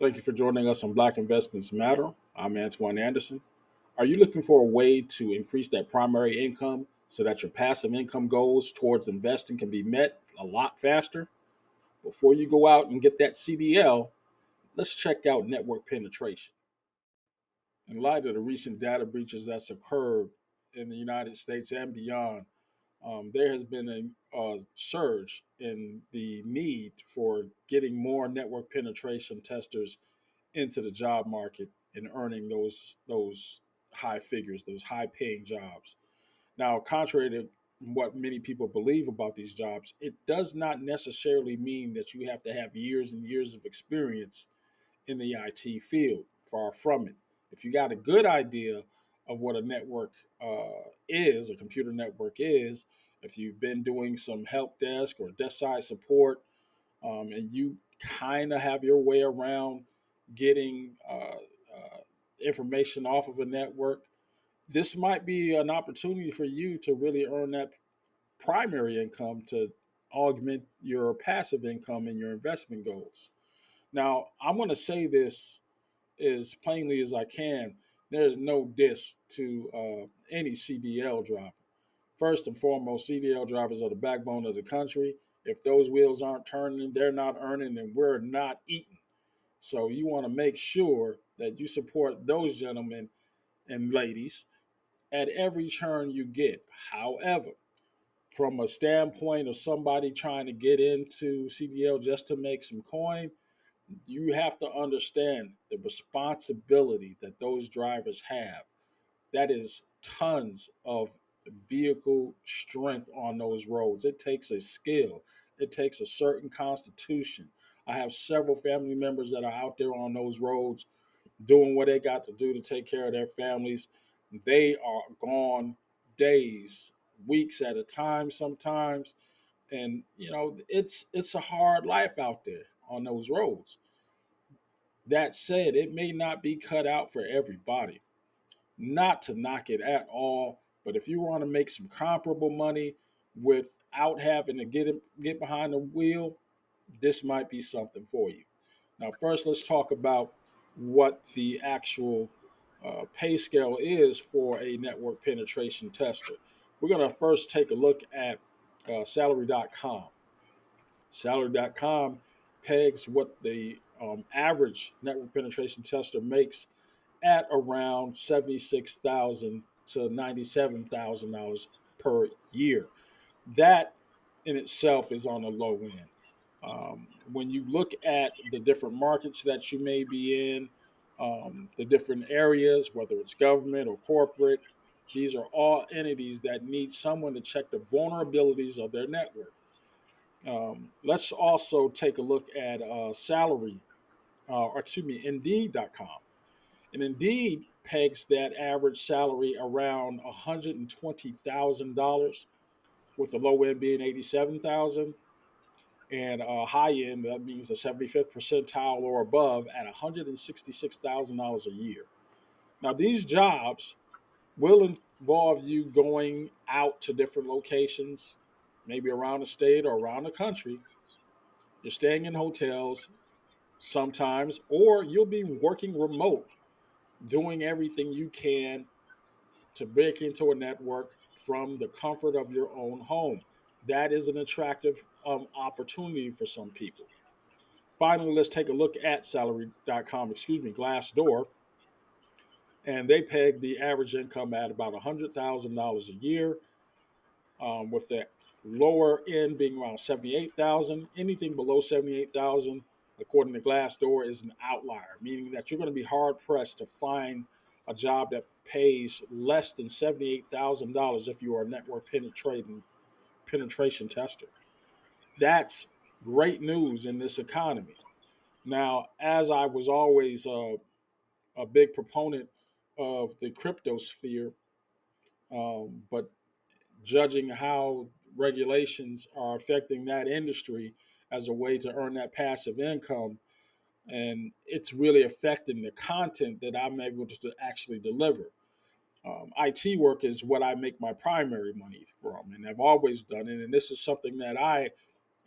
Thank you for joining us on Black Investments Matter. I'm Antoine Anderson. Are you looking for a way to increase that primary income so that your passive income goals towards investing can be met a lot faster? Before you go out and get that CDL, let's check out network penetration. In light of the recent data breaches that's occurred in the United States and beyond, there has been a surge in the need for getting more network penetration testers into the job market and earning those high figures, those high paying jobs. Now, contrary to what many people believe about these jobs, it does not necessarily mean that you have to have years and years of experience in the IT field. Far from it. If you got a good idea of what a network is, a computer network is, if you've been doing some help desk or desk side support, and you kind of have your way around getting information off of a network, this might be an opportunity for you to really earn that primary income to augment your passive income and your investment goals. Now, I'm going to say this as plainly as I can. There is no diss to any CDL driver. First and foremost, CDL drivers are the backbone of the country. If those wheels aren't turning, they're not earning, and we're not eating. So you want to make sure that you support those gentlemen and ladies at every turn you get. However, from a standpoint of somebody trying to get into CDL just to make some coin, you have to understand the responsibility that those drivers have. That is tons of vehicle strength on those roads. It takes a skill, it takes a certain constitution. I have several family members that are out there on those roads doing what they got to do to take care of their families. They are gone days, weeks at a time sometimes. And it's a hard life out there on those roads. That said, it may not be cut out for everybody. Not to knock it at all, but if you want to make some comparable money without having to get behind the wheel, this might be something for you. Now, first, let's talk about what the actual pay scale is for a network penetration tester. We're going to first take a look at salary.com. Salary.com pegs what the average network penetration tester makes at around 76,000 to $97,000 per year. That in itself is on the low end. When you look at the different markets that you may be in, the different areas, whether it's government or corporate, these are all entities that need someone to check the vulnerabilities of their network. Let's also take a look at Indeed.com. And Indeed pegs that average salary around $120,000, with the low end being 87,000, and high end that means the 75th percentile or above at $166,000 a year. Now these jobs will involve you going out to different locations, maybe around the state or around the country. You're staying in hotels sometimes, or you'll be working remote, doing everything you can to break into a network from the comfort of your own home. That is an attractive opportunity for some people. Finally, let's take a look at salary.com, Glassdoor, and they peg the average income at about $100,000 a year, with the lower end being around 78,000. Anything below 78,000, according to Glassdoor, is an outlier, meaning that you're going to be hard pressed to find a job that pays less than $78,000 if you are a network penetration tester. That's great news in this economy. Now, as I was always a big proponent of the crypto sphere, but judging how regulations are affecting that industry as a way to earn that passive income, and it's really affecting the content that I'm able to actually deliver. IT work is what I make my primary money from, and I've always done it. And this is something that I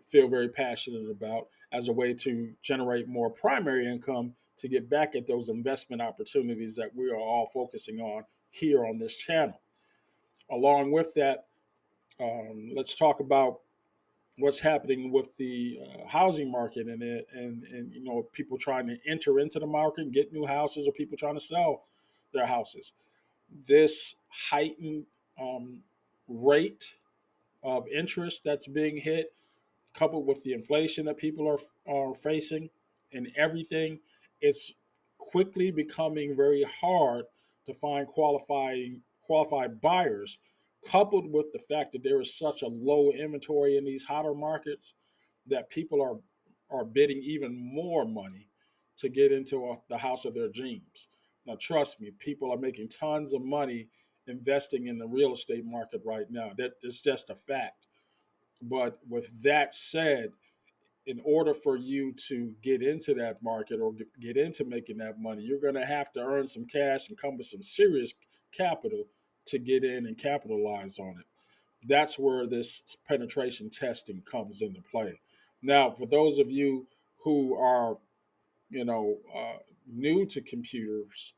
feel very passionate about, as a way to generate more primary income to get back at those investment opportunities that we are all focusing on here on this channel. Along with that, let's talk about what's happening with the housing market and people trying to enter into the market and get new houses, or people trying to sell their houses. This heightened um, rate of interest that's being hit, coupled with the inflation that people are facing and everything, it's quickly becoming very hard to find qualified buyers. Coupled with the fact that there is such a low inventory in these hotter markets, that people are bidding even more money to get into the house of their dreams. Now, trust me, people are making tons of money investing in the real estate market right now. That is just a fact. But with that said, in order for you to get into that market or get into making that money, you're going to have to earn some cash and come with some serious capital to get in and capitalize on it. That's where this penetration testing comes into play. Now, for those of you who are, you know, new to computers,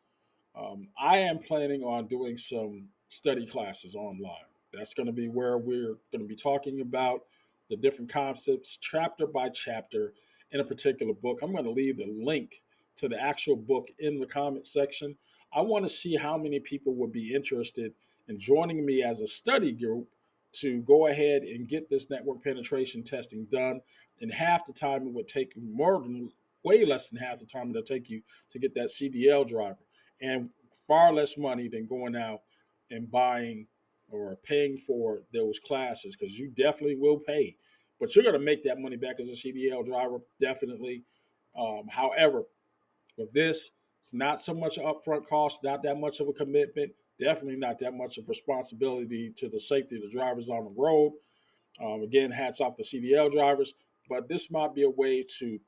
I am planning on doing some study classes online. That's going to be where we're going to be talking about the different concepts, chapter by chapter, in a particular book. I'm going to leave the link to the actual book in the comment section. I want to see how many people would be interested in joining me as a study group to go ahead and get this network penetration testing done in half the time it would take you, more than way less than half the time it'll take you to get that CDL driver, and far less money than going out and buying or paying for those classes, because you definitely will pay, but you're going to make that money back as a CDL driver, definitely. However, with this, it's not so much an upfront cost, not that much of a commitment, definitely not that much of responsibility to the safety of the drivers on the road. Again, hats off the CDL drivers, but this might be a way to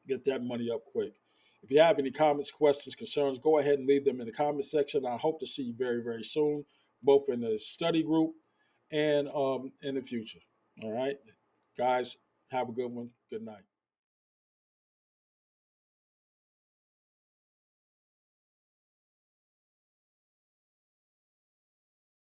get that money up quick. If you have any comments, questions, concerns, go ahead and leave them in the comment section. I hope to see you very, very soon, both in the study group and in the future. All right, guys, have a good one. Good night.